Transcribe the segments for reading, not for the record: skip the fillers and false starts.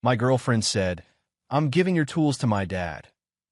My girlfriend said, "I'm giving your tools to my dad.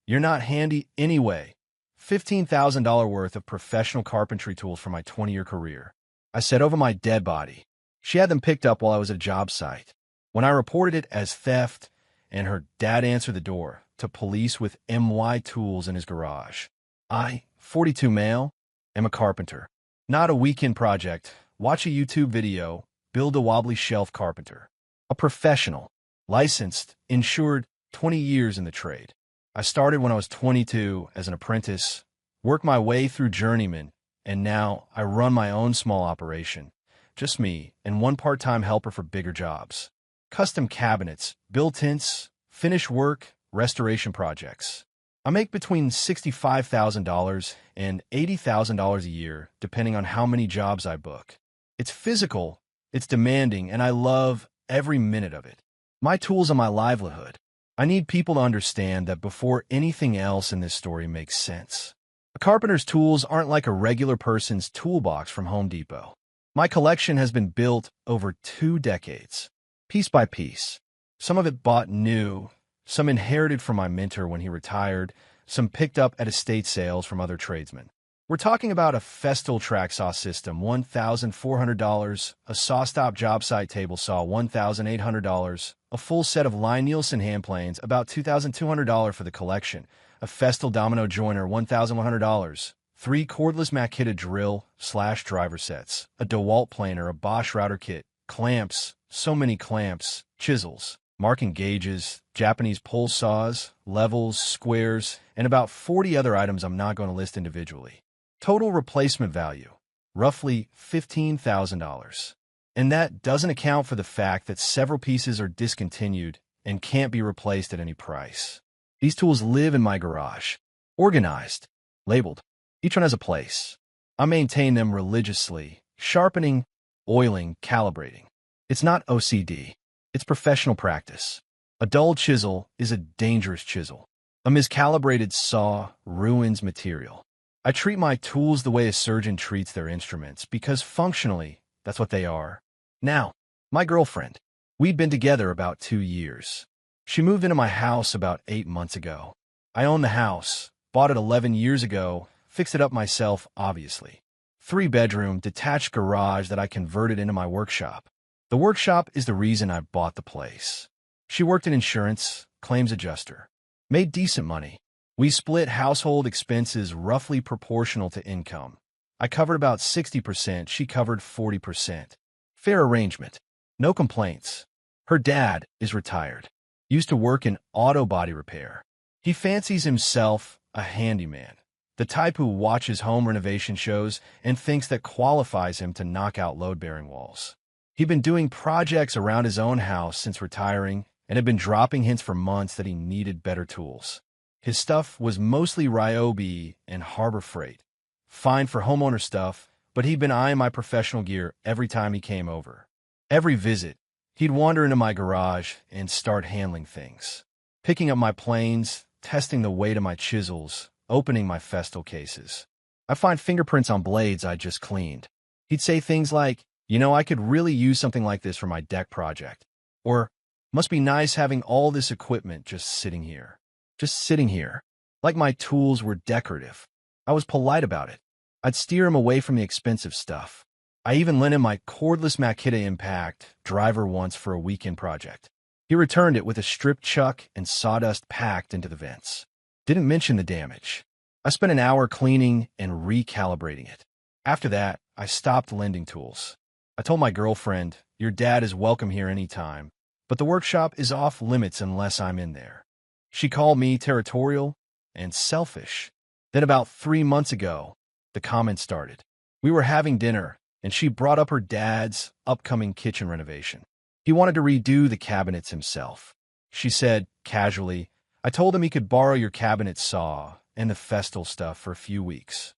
You're not handy anyway." $15,000 worth of professional carpentry tools for my 20-year career. I said over my dead body. She had them picked up while I was at a job site. When I reported it as theft, and her dad answered the door to police with MY tools in his garage. I, 42 male, am a carpenter. Not a weekend project. Watch a YouTube video, build a wobbly shelf carpenter. A professional, licensed, insured, 20 years in the trade. I started when I was 22 as an apprentice, worked my way through journeyman, and now I run my own small operation. Just me and one part-time helper for bigger jobs. Custom cabinets, built-ins, finish work, restoration projects. I make between $65,000 and $80,000 a year, depending on how many jobs I book. It's physical, it's demanding, and I love every minute of it. My tools are my livelihood. I need people to understand that before anything else in this story makes sense. A carpenter's tools aren't like a regular person's toolbox from Home Depot. My collection has been built over 2 decades, piece by piece. Some of it bought new, some inherited from my mentor when he retired, some picked up at estate sales from other tradesmen. We're talking about a Festool track saw system, $1,400, a SawStop job site table saw, $1,800, a full set of Lie-Nielsen hand planes, about $2,200 for the collection, a Festool domino joiner, $1,100, 3 cordless Makita drill/driver sets, a DeWalt planer, a Bosch router kit, clamps, so many clamps, chisels, marking gauges, Japanese pole saws, levels, squares, and about 40 other items I'm not going to list individually. Total replacement value, roughly $15,000. And that doesn't account for the fact that several pieces are discontinued and can't be replaced at any price. These tools live in my garage, organized, labeled. Each one has a place. I maintain them religiously, sharpening, oiling, calibrating. It's not OCD. It's professional practice. A dull chisel is a dangerous chisel. A miscalibrated saw ruins material. I treat my tools the way a surgeon treats their instruments because functionally, that's what they are. Now, my girlfriend. We'd been together about 2 years. She moved into my house about 8 months ago. I own the house, bought it 11 years ago, fixed it up myself, obviously. 3-bedroom, detached garage that I converted into my workshop. The workshop is the reason I bought the place. She worked in insurance, claims adjuster. Made decent money. We split household expenses roughly proportional to income. I covered about 60%, she covered 40%. Fair arrangement. No complaints. Her dad is retired. Used to work in auto body repair. He fancies himself a handyman, the type who watches home renovation shows and thinks that qualifies him to knock out load-bearing walls. He'd been doing projects around his own house since retiring and had been dropping hints for months that he needed better tools. His stuff was mostly Ryobi and Harbor Freight. Fine for homeowner stuff, but he'd been eyeing my professional gear every time he came over. Every visit, he'd wander into my garage and start handling things. Picking up my planes, testing the weight of my chisels, opening my Festool cases. I'd find fingerprints on blades I just cleaned. He'd say things like, I could really use something like this for my deck project. Or, must be nice having all this equipment just sitting here. Just sitting here. Like my tools were decorative. I was polite about it. I'd steer him away from the expensive stuff. I even lent him my cordless Makita Impact driver once for a weekend project. He returned it with a strip chuck and sawdust packed into the vents. Didn't mention the damage. I spent an hour cleaning and recalibrating it. After that, I stopped lending tools. I told my girlfriend, "Your dad is welcome here anytime, but the workshop is off limits unless I'm in there." She called me territorial and selfish. Then about 3 months ago, the comments started. We were having dinner, and she brought up her dad's upcoming kitchen renovation. He wanted to redo the cabinets himself. She said, casually, "I told him he could borrow your cabinet saw and the Festool stuff for a few weeks."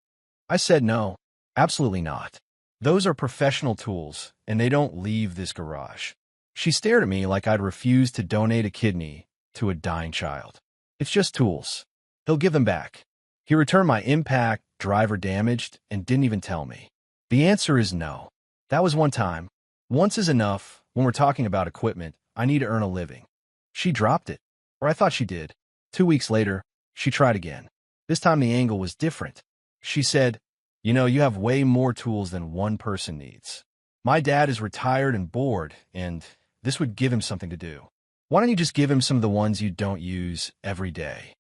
I said no, absolutely not. Those are professional tools, and they don't leave this garage. She stared at me like I'd refused to donate a kidney to a dying child. It's just tools. He'll give them back. He returned my Impact driver damaged and didn't even tell me. The answer is no. That was one time. Once is enough. When we're talking about equipment, I need to earn a living. She dropped it, or I thought she did. 2 weeks later, she tried again. This time the angle was different. She said, "You know, you have way more tools than one person needs. My dad is retired and bored, and this would give him something to do. Why don't you just give him some of the ones you don't use every day?"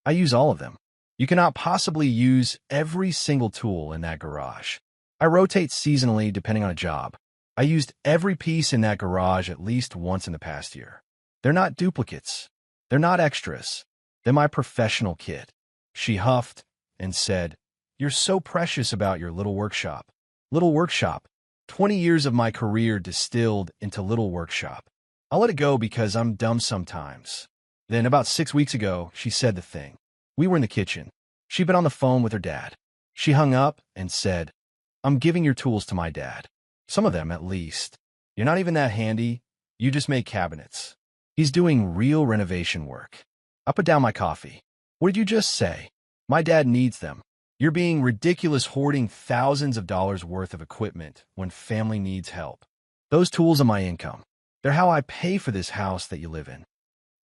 I use all of them. You cannot possibly use every single tool in that garage. I rotate seasonally depending on a job. I used every piece in that garage at least once in the past year. They're not duplicates. They're not extras. They're my professional kit. She huffed and said, "You're so precious about your little workshop." Little workshop. 20 years of my career distilled into little workshop. I'll let it go because I'm dumb sometimes. Then about 6 weeks ago, she said the thing. We were in the kitchen. She'd been on the phone with her dad. She hung up and said, "I'm giving your tools to my dad. Some of them, at least. You're not even that handy. You just make cabinets. He's doing real renovation work." I put down my coffee. "What did you just say?" "My dad needs them. You're being ridiculous hoarding thousands of dollars worth of equipment when family needs help. Those tools are my income. They're how I pay for this house that you live in."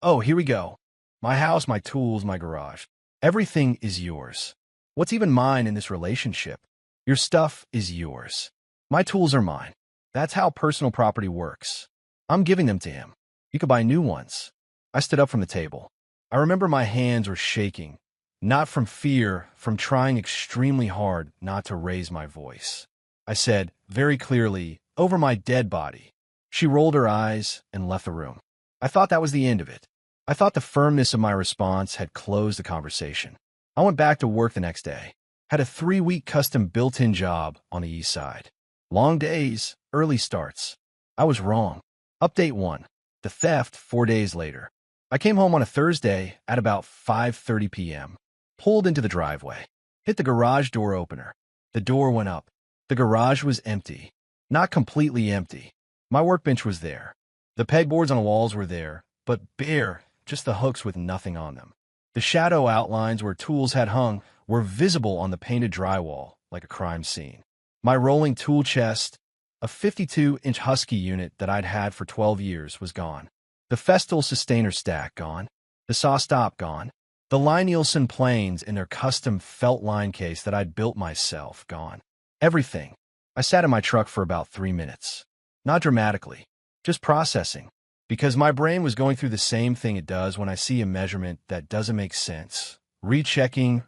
Oh, here we go. My house, my tools, my garage. Everything is yours. What's even mine in this relationship? Your stuff is yours. My tools are mine. That's how personal property works. I'm giving them to him. You could buy new ones. I stood up from the table. I remember my hands were shaking, not from fear, from trying extremely hard not to raise my voice. I said, very clearly, "Over my dead body." She rolled her eyes and left the room. I thought that was the end of it. I thought the firmness of my response had closed the conversation. I went back to work the next day. Had a 3-week custom built-in job on the east side. Long days, early starts. I was wrong. Update 1. The theft 4 days later. I came home on a Thursday at about 5:30 p.m. Pulled into the driveway. Hit the garage door opener. The door went up. The garage was empty. Not completely empty. My workbench was there. The pegboards on the walls were there, but bare, just the hooks with nothing on them. The shadow outlines where tools had hung were visible on the painted drywall like a crime scene. My rolling tool chest, a 52-inch Husky unit that I'd had for 12 years, was gone. The Festool sustainer stack gone. The saw stop gone. The Lie-Nielsen planes in their custom felt line case that I'd built myself gone. Everything. I sat in my truck for about 3 minutes. Not dramatically, just processing. Because my brain was going through the same thing it does when I see a measurement that doesn't make sense. Rechecking,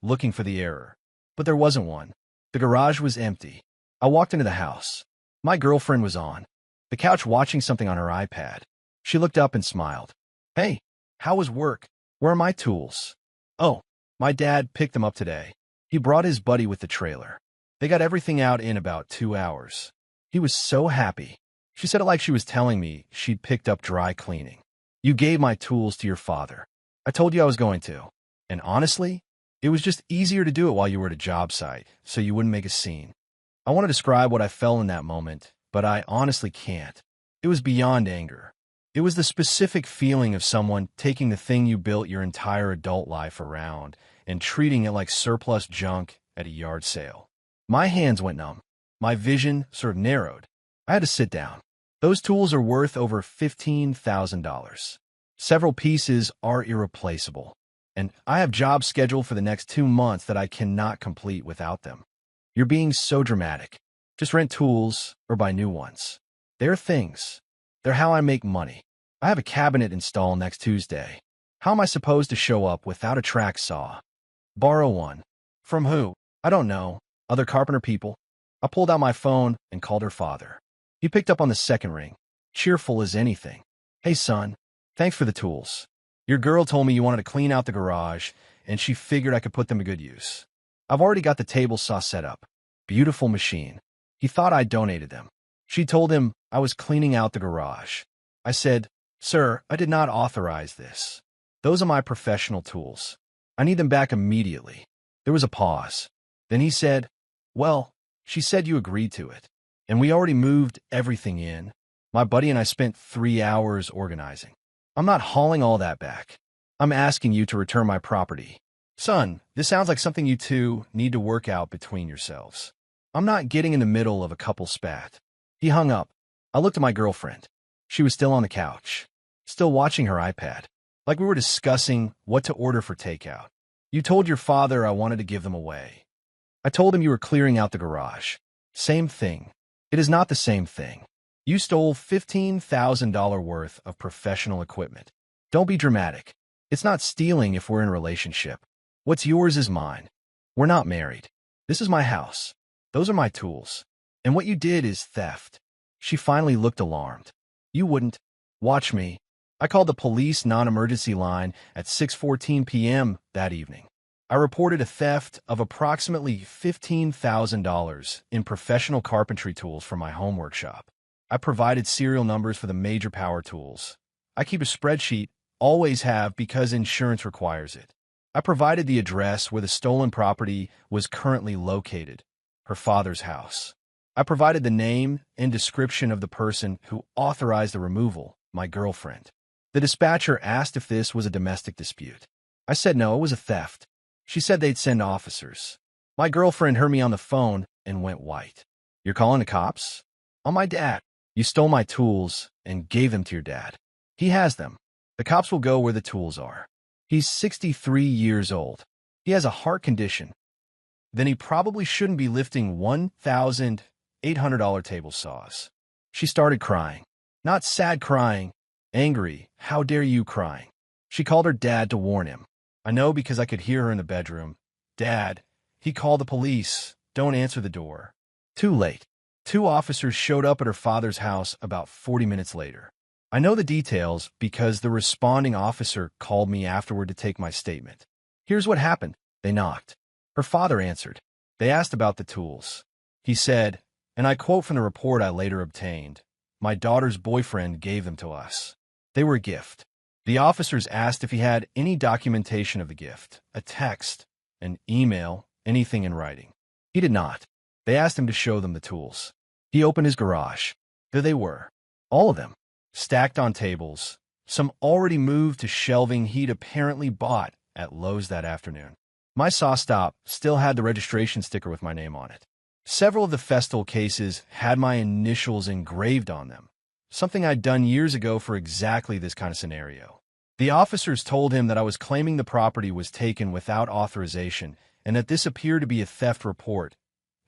looking for the error. But there wasn't one. The garage was empty. I walked into the house. My girlfriend was on the couch watching something on her iPad. She looked up and smiled. "Hey, how was work? Where are my tools?" "Oh, my dad picked them up today. He brought his buddy with the trailer. They got everything out in about 2 hours. He was so happy." She said it like she was telling me she'd picked up dry cleaning. "You gave my tools to your father. I told you I was going to. And honestly, it was just easier to do it while you were at a job site, so you wouldn't make a scene." I want to describe what I felt in that moment, but I honestly can't. It was beyond anger. It was the specific feeling of someone taking the thing you built your entire adult life around and treating it like surplus junk at a yard sale. My hands went numb. My vision sort of narrowed. I had to sit down. Those tools are worth over $15,000. Several pieces are irreplaceable, and I have jobs scheduled for the next 2 months that I cannot complete without them. You're being so dramatic. Just rent tools or buy new ones. They're things. They're how I make money. I have a cabinet installed next Tuesday. How am I supposed to show up without a track saw? Borrow one. From who? I don't know. Other carpenter people. I pulled out my phone and called her father. He picked up on the second ring, cheerful as anything. "Hey, son, thanks for the tools. Your girl told me you wanted to clean out the garage, and she figured I could put them to good use. I've already got the table saw set up. Beautiful machine." He thought I donated them. She told him I was cleaning out the garage. I said, "Sir, I did not authorize this. Those are my professional tools. I need them back immediately." There was a pause. Then he said, "Well, she said you agreed to it. And we already moved everything in. My buddy and I spent 3 hours organizing. I'm not hauling all that back. I'm asking you to return my property. Son, this sounds like something you two need to work out between yourselves. I'm not getting in the middle of a couple spat." He hung up. I looked at my girlfriend. She was still on the couch. still watching her iPad, like we were discussing what to order for takeout. You told your father I wanted to give them away. I told him you were clearing out the garage. Same thing. It is not the same thing. You stole $15,000 worth of professional equipment. Don't be dramatic. It's not stealing if we're in a relationship. What's yours is mine. We're not married. This is my house. Those are my tools. And what you did is theft. She finally looked alarmed. You wouldn't. Watch me. I called the police non-emergency line at 6:14 p.m. that evening. I reported a theft of approximately $15,000 in professional carpentry tools from my home workshop. I provided serial numbers for the major power tools. I keep a spreadsheet, always have because insurance requires it. I provided the address where the stolen property was currently located, her father's house. I provided the name and description of the person who authorized the removal, my girlfriend. The dispatcher asked if this was a domestic dispute. I said no, it was a theft. She said they'd send officers. My girlfriend heard me on the phone and went white. You're calling the cops? On my dad. You stole my tools and gave them to your dad. He has them. The cops will go where the tools are. He's 63 years old. He has a heart condition. Then he probably shouldn't be lifting $1,800 table saws. She started crying. Not sad crying, angry, how dare you crying. She called her dad to warn him. I know because I could hear her in the bedroom. Dad, he called the police. Don't answer the door. Too late. 2 officers showed up at her father's house about 40 minutes later. I know the details because the responding officer called me afterward to take my statement. Here's what happened. They knocked. Her father answered. They asked about the tools. He said, and I quote from the report I later obtained, "My daughter's boyfriend gave them to us. They were a gift." The officers asked if he had any documentation of the gift, a text, an email, anything in writing. He did not. They asked him to show them the tools. He opened his garage. There they were. All of them. Stacked on tables. Some already moved to shelving he'd apparently bought at Lowe's that afternoon. My saw stop still had the registration sticker with my name on it. Several of the Festool cases had my initials engraved on them, something I'd done years ago for exactly this kind of scenario. The officers told him that I was claiming the property was taken without authorization and that this appeared to be a theft report,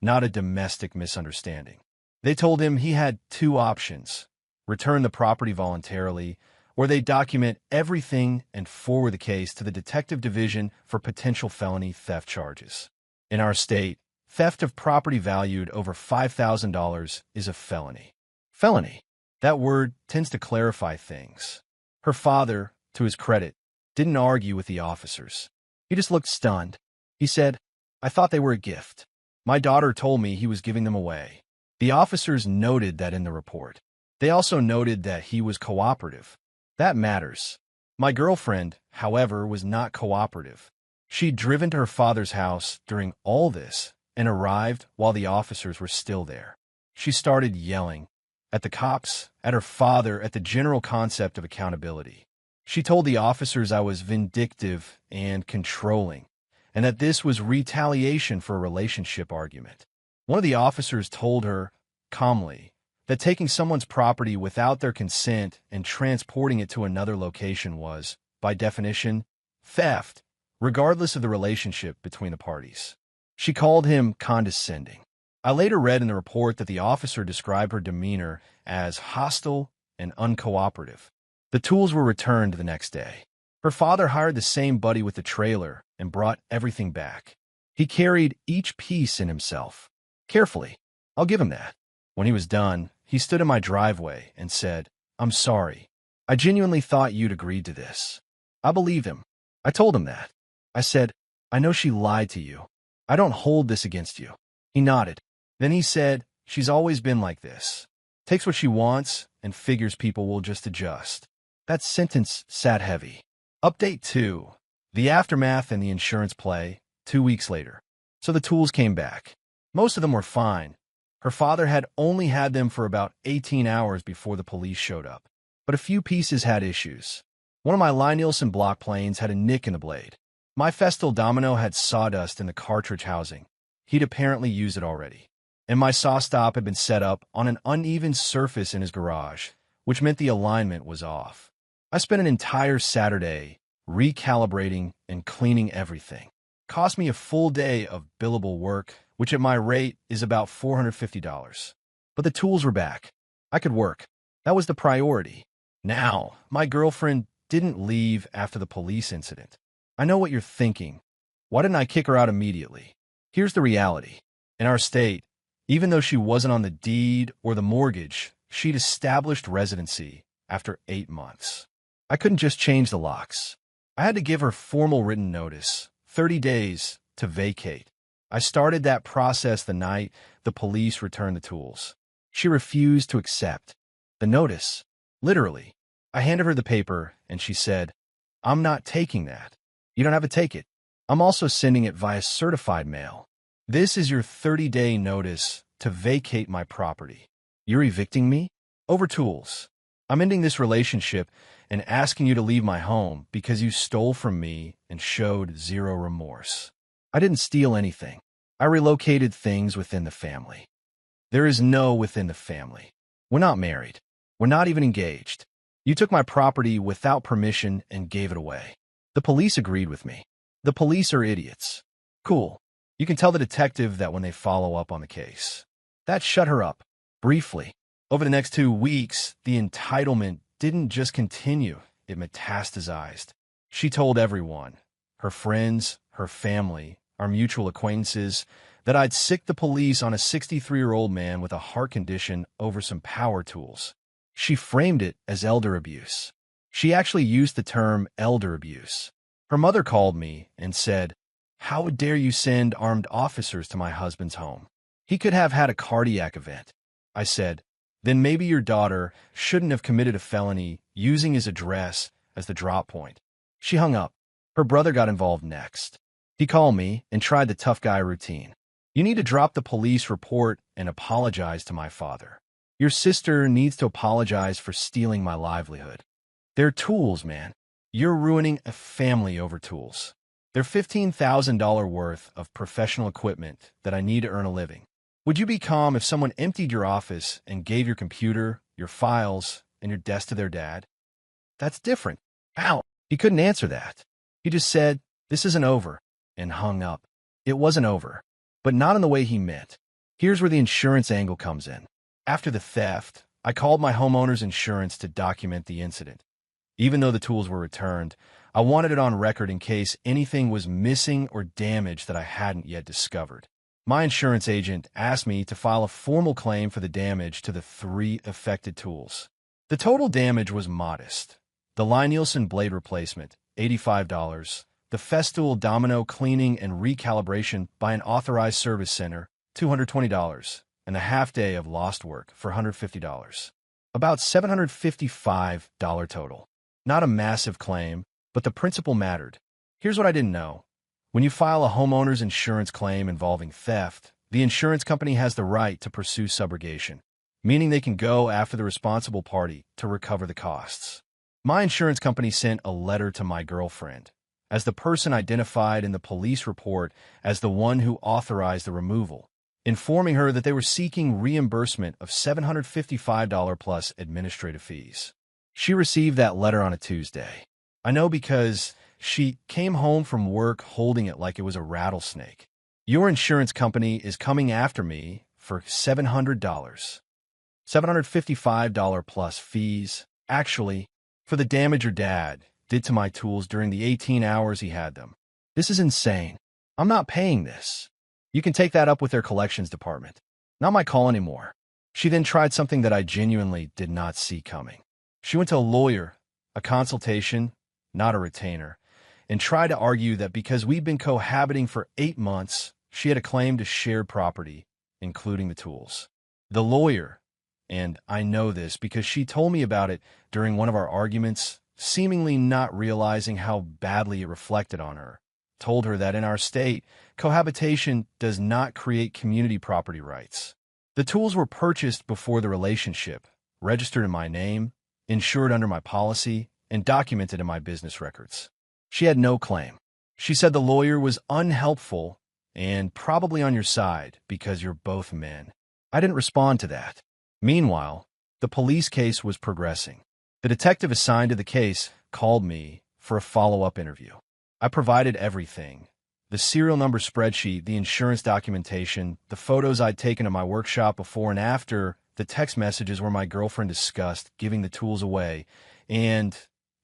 not a domestic misunderstanding. They told him he had 2 options: return the property voluntarily, or they document everything and forward the case to the Detective Division for potential felony theft charges. In our state, theft of property valued over $5,000 is a felony. Felony. That word tends to clarify things. Her father, to his credit, didn't argue with the officers. He just looked stunned. He said, "I thought they were a gift. My daughter told me he was giving them away." The officers noted that in the report. They also noted that he was cooperative. That matters. My girlfriend, however, was not cooperative. She'd driven to her father's house during all this and arrived while the officers were still there. She started yelling at the cops, at her father, at the general concept of accountability. She told the officers I was vindictive and controlling, and that this was retaliation for a relationship argument. One of the officers told her, calmly, that taking someone's property without their consent and transporting it to another location was, by definition, theft, regardless of the relationship between the parties. She called him condescending. I later read in the report that the officer described her demeanor as hostile and uncooperative. The tools were returned the next day. Her father hired the same buddy with the trailer and brought everything back. He carried each piece in himself. Carefully. I'll give him that. When he was done, he stood in my driveway and said, "I'm sorry. I genuinely thought you'd agreed to this." I believed him. I told him that. I said, "I know she lied to you. I don't hold this against you." He nodded. Then he said, "She's always been like this. Takes what she wants and figures people will just adjust." That sentence sat heavy. Update 2. The aftermath and the insurance play, 2 weeks later. So the tools came back. Most of them were fine. Her father had only had them for about 18 hours before the police showed up. But a few pieces had issues. One of my Lie-Nielsen block planes had a nick in the blade. My Festool domino had sawdust in the cartridge housing. He'd apparently used it already. And my saw stop had been set up on an uneven surface in his garage, which meant the alignment was off. I spent an entire Saturday recalibrating and cleaning everything. Cost me a full day of billable work, which at my rate is about $450. But the tools were back. I could work. That was the priority. Now, my girlfriend didn't leave after the police incident. I know what you're thinking. Why didn't I kick her out immediately? Here's the reality. In our state, even though she wasn't on the deed or the mortgage, she'd established residency after 8 months. I couldn't just change the locks. I had to give her formal written notice, 30 days, to vacate. I started that process the night the police returned the tools. She refused to accept the notice. Literally. I handed her the paper, and she said, "I'm not taking that. You don't have to take it. I'm also sending it via certified mail. This is your 30-day notice to vacate my property. You're evicting me? Over tools. I'm ending this relationship and asking you to leave my home because you stole from me and showed zero remorse." I didn't steal anything. I relocated things within the family. There is no within the family. We're not married. We're not even engaged. You took my property without permission and gave it away. The police agreed with me. The police are idiots. Cool. You can tell the detective that when they follow up on the case. That shut her up. Briefly. Over the next 2 weeks, the entitlement didn't just continue, it metastasized. She told everyone, her friends, her family, our mutual acquaintances, that I'd sicked the police on a 63-year-old man with a heart condition over some power tools. She framed it as elder abuse. She actually used the term elder abuse. Her mother called me and said, "How dare you send armed officers to my husband's home? He could have had a cardiac event." I said, "Then maybe your daughter shouldn't have committed a felony using his address as the drop point." She hung up. Her brother got involved next. He called me and tried the tough guy routine. "You need to drop the police report and apologize to my father. Your sister needs to apologize for stealing my livelihood. They're tools, man. You're ruining a family over tools. They're $15,000 worth of professional equipment that I need to earn a living. Would you be calm if someone emptied your office and gave your computer, your files, and your desk to their dad?" "That's different." "How?" He couldn't answer that. He just said, "This isn't over," and hung up. It wasn't over, but not in the way he meant. Here's where the insurance angle comes in. After the theft, I called my homeowner's insurance to document the incident. Even though the tools were returned, I wanted it on record in case anything was missing or damaged that I hadn't yet discovered. My insurance agent asked me to file a formal claim for the damage to the 3 affected tools. The total damage was modest. The Lie-Nielsen blade replacement, $85. The Festool domino cleaning and recalibration by an authorized service center, $220. And a half day of lost work for $150. About $755 total. Not a massive claim, but the principle mattered. Here's what I didn't know. When you file a homeowner's insurance claim involving theft, the insurance company has the right to pursue subrogation, meaning they can go after the responsible party to recover the costs. My insurance company sent a letter to my girlfriend, as the person identified in the police report as the one who authorized the removal, informing her that they were seeking reimbursement of $755 plus administrative fees. She received that letter on a Tuesday. I know because she came home from work holding it like it was a rattlesnake. "Your insurance company is coming after me for $700. $755 plus fees, actually, for the damage your dad did to my tools during the 18 hours he had them. This is insane. I'm not paying this. You can take that up with their collections department. Not my call anymore." She then tried something that I genuinely did not see coming. She went to a lawyer, a consultation, not a retainer, and tried to argue that because we'd been cohabiting for 8 months, she had a claim to shared property, including the tools. The lawyer, and I know this because she told me about it during one of our arguments, seemingly not realizing how badly it reflected on her, told her that in our state, cohabitation does not create community property rights. The tools were purchased before the relationship, registered in my name, insured under my policy, and documented in my business records. She had no claim. She said the lawyer was unhelpful and probably on your side because you're both men. I didn't respond to that. Meanwhile, the police case was progressing. The detective assigned to the case called me for a follow-up interview. I provided everything: the serial number spreadsheet, the insurance documentation, the photos I'd taken at my workshop before and after, the text messages where my girlfriend discussed giving the tools away, and,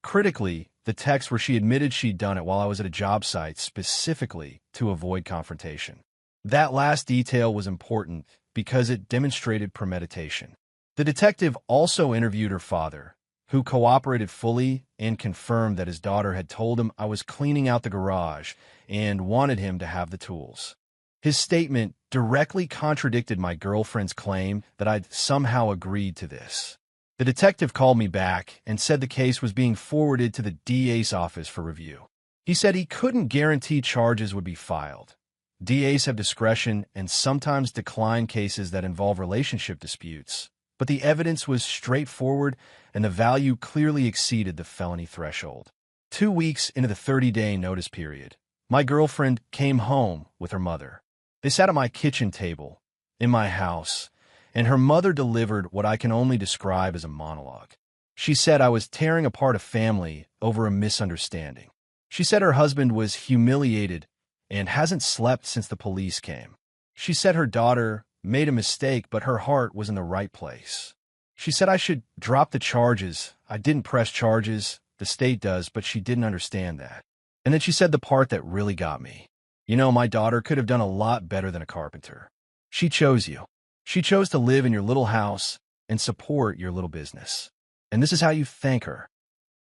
critically, the text where she admitted she'd done it while I was at a job site specifically to avoid confrontation. That last detail was important because it demonstrated premeditation. The detective also interviewed her father, who cooperated fully and confirmed that his daughter had told him I was cleaning out the garage and wanted him to have the tools. His statement directly contradicted my girlfriend's claim that I'd somehow agreed to this. The detective called me back and said the case was being forwarded to the DA's office for review. He said he couldn't guarantee charges would be filed. DAs have discretion and sometimes decline cases that involve relationship disputes, but the evidence was straightforward and the value clearly exceeded the felony threshold. 2 weeks into the 30-day notice period, my girlfriend came home with her mother. They sat at my kitchen table in my house, and her mother delivered what I can only describe as a monologue. She said I was tearing apart a family over a misunderstanding. She said her husband was humiliated and hasn't slept since the police came. She said her daughter made a mistake, but her heart was in the right place. She said I should drop the charges. I didn't press charges. The state does, but she didn't understand that. And then she said the part that really got me. You know, my daughter could have done a lot better than a carpenter. She chose you. She chose to live in your little house and support your little business. And this is how you thank her.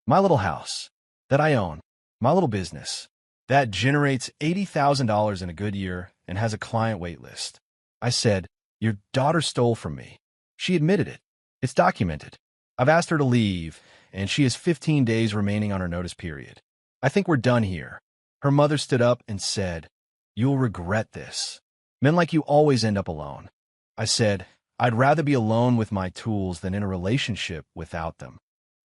My little house that I own, my little business that generates $80,000 in a good year and has a client wait list. I said, your daughter stole from me. She admitted it. It's documented. I've asked her to leave, and she has 15 days remaining on her notice period. I think we're done here. Her mother stood up and said, you'll regret this. Men like you always end up alone. I said, I'd rather be alone with my tools than in a relationship without them.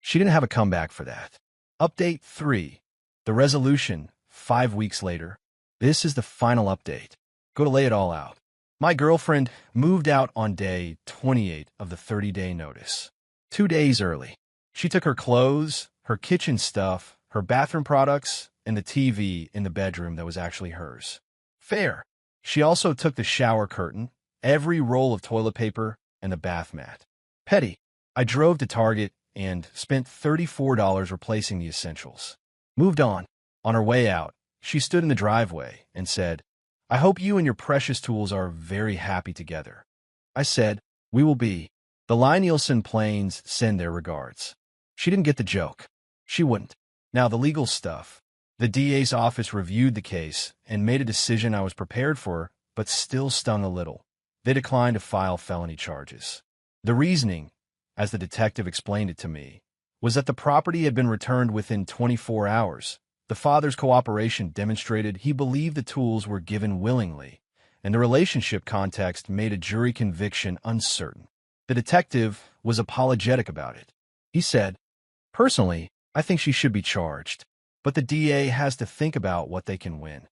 She didn't have a comeback for that. Update 3. The resolution, 5 weeks later. This is the final update. Go to lay it all out. My girlfriend moved out on day 28 of the 30-day notice. 2 days early. She took her clothes, her kitchen stuff, her bathroom products, and the TV in the bedroom that was actually hers. Fair. She also took the shower curtain, every roll of toilet paper, and the bath mat. Petty. I drove to Target and spent $34 replacing the essentials. Moved on. On her way out, she stood in the driveway and said, I hope you and your precious tools are very happy together. I said, we will be. The Lie-Nielsen planes send their regards. She didn't get the joke. She wouldn't. Now the legal stuff. The DA's office reviewed the case and made a decision I was prepared for, but still stung a little. They declined to file felony charges. The reasoning, as the detective explained it to me, was that the property had been returned within 24 hours. The father's cooperation demonstrated he believed the tools were given willingly, and the relationship context made a jury conviction uncertain. The detective was apologetic about it. He said, personally, I think she should be charged, but the DA has to think about what they can win.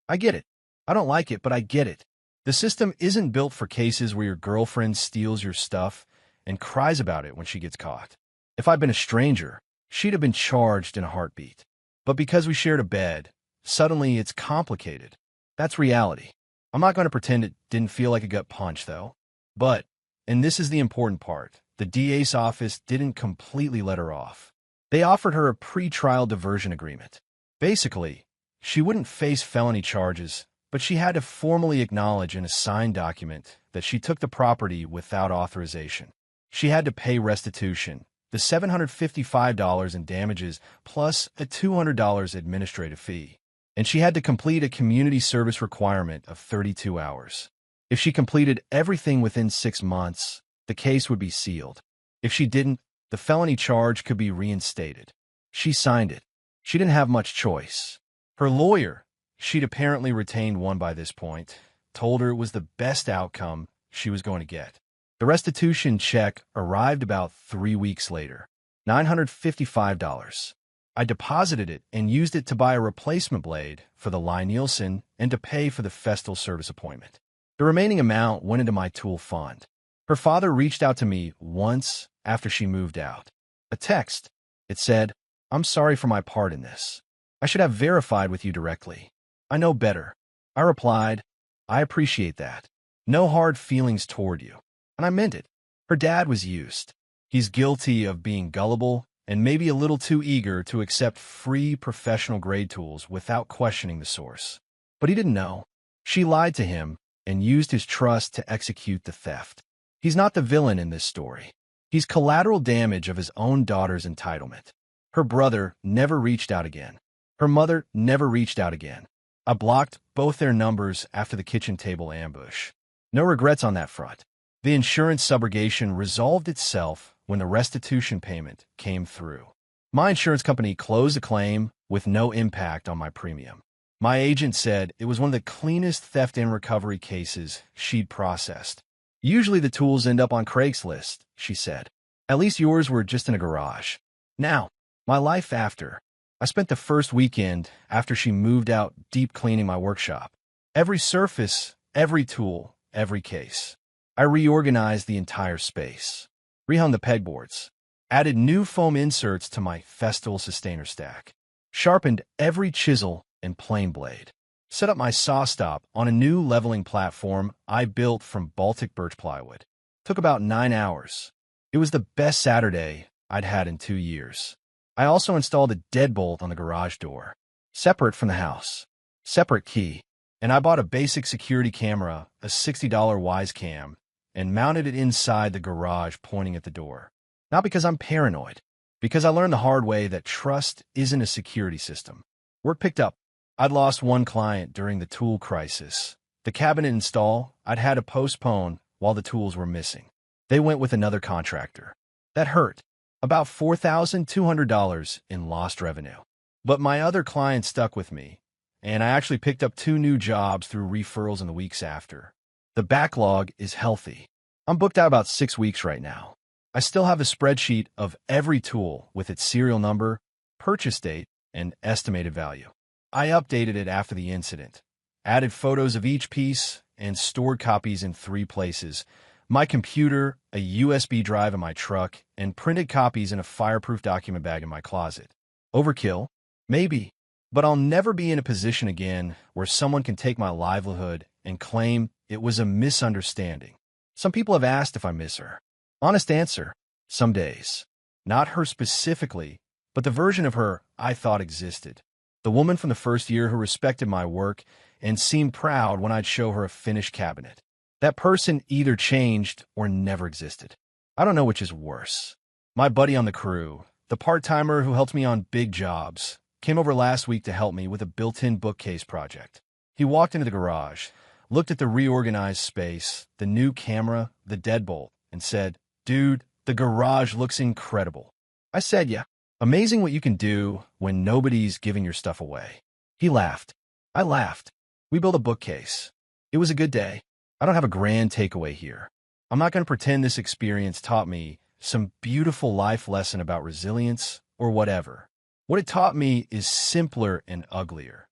I get it. I don't like it, but I get it. The system isn't built for cases where your girlfriend steals your stuff and cries about it when she gets caught. If I'd been a stranger, she'd have been charged in a heartbeat. But because we shared a bed, suddenly it's complicated. That's reality. I'm not going to pretend it didn't feel like a gut punch, though. But, and this is the important part, the DA's office didn't completely let her off. They offered her a pre-trial diversion agreement. Basically, she wouldn't face felony charges, but she had to formally acknowledge in a signed document that she took the property without authorization. She had to pay restitution, the $755 in damages, plus a $200 administrative fee. And she had to complete a community service requirement of 32 hours. If she completed everything within 6 months, the case would be sealed. If she didn't, the felony charge could be reinstated. She signed it. She didn't have much choice. Her lawyer, she'd apparently retained one by this point, told her it was the best outcome she was going to get. The restitution check arrived about 3 weeks later, $955. I deposited it and used it to buy a replacement blade for the Lie-Nielsen and to pay for the Festal service appointment. The remaining amount went into my tool fund. Her father reached out to me once after she moved out. A text. It said, "I'm sorry for my part in this. I should have verified with you directly. I know better." I replied, "I appreciate that. No hard feelings toward you." And I meant it. Her dad was used. He's guilty of being gullible and maybe a little too eager to accept free professional grade tools without questioning the source. But he didn't know. She lied to him and used his trust to execute the theft. He's not the villain in this story. He's collateral damage of his own daughter's entitlement. Her brother never reached out again. Her mother never reached out again. I blocked both their numbers after the kitchen table ambush. No regrets on that front. The insurance subrogation resolved itself when the restitution payment came through. My insurance company closed the claim with no impact on my premium. My agent said it was one of the cleanest theft and recovery cases she'd processed. "Usually the tools end up on Craigslist," she said. "At least yours were just in a garage." Now, my life after. I spent the first weekend after she moved out deep cleaning my workshop. Every surface, every tool, every case. I reorganized the entire space. Rehung the pegboards. Added new foam inserts to my Festival Sustainer stack. Sharpened every chisel and plane blade. Set up my saw stop on a new leveling platform I built from Baltic birch plywood. Took about 9 hours. It was the best Saturday I'd had in 2 years. I also installed a deadbolt on the garage door. Separate from the house. Separate key. And I bought a basic security camera, a $60 Wise Cam, and mounted it inside the garage pointing at the door. Not because I'm paranoid. Because I learned the hard way that trust isn't a security system. Work picked up. I'd lost one client during the tool crisis. The cabinet install I'd had to postpone while the tools were missing. They went with another contractor. That hurt. About $4,200 in lost revenue. But my other client stuck with me, and I actually picked up 2 new jobs through referrals in the weeks after. The backlog is healthy. I'm booked out about 6 weeks right now. I still have a spreadsheet of every tool with its serial number, purchase date, and estimated value. I updated it after the incident, added photos of each piece, and stored copies in 3 places: my computer, a USB drive in my truck, and printed copies in a fireproof document bag in my closet. Overkill? Maybe. But I'll never be in a position again where someone can take my livelihood and claim it was a misunderstanding. Some people have asked if I miss her. Honest answer, some days. Not her specifically, but the version of her I thought existed. The woman from the first year who respected my work and seemed proud when I'd show her a finished cabinet. That person either changed or never existed. I don't know which is worse. My buddy on the crew, the part-timer who helped me on big jobs, came over last week to help me with a built-in bookcase project. He walked into the garage, looked at the reorganized space, the new camera, the deadbolt, and said, "Dude, the garage looks incredible." I said, "Yeah. Amazing what you can do when nobody's giving your stuff away." He laughed. I laughed. We built a bookcase. It was a good day. I don't have a grand takeaway here. I'm not going to pretend this experience taught me some beautiful life lesson about resilience or whatever. What it taught me is simpler and uglier.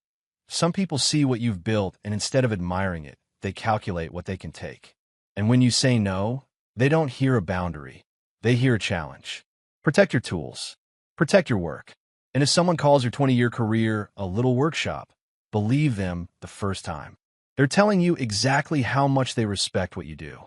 Some people see what you've built, and instead of admiring it, they calculate what they can take. And when you say no, they don't hear a boundary. They hear a challenge. Protect your tools. Protect your work. And if someone calls your 20-year career a little workshop, believe them the first time. They're telling you exactly how much they respect what you do.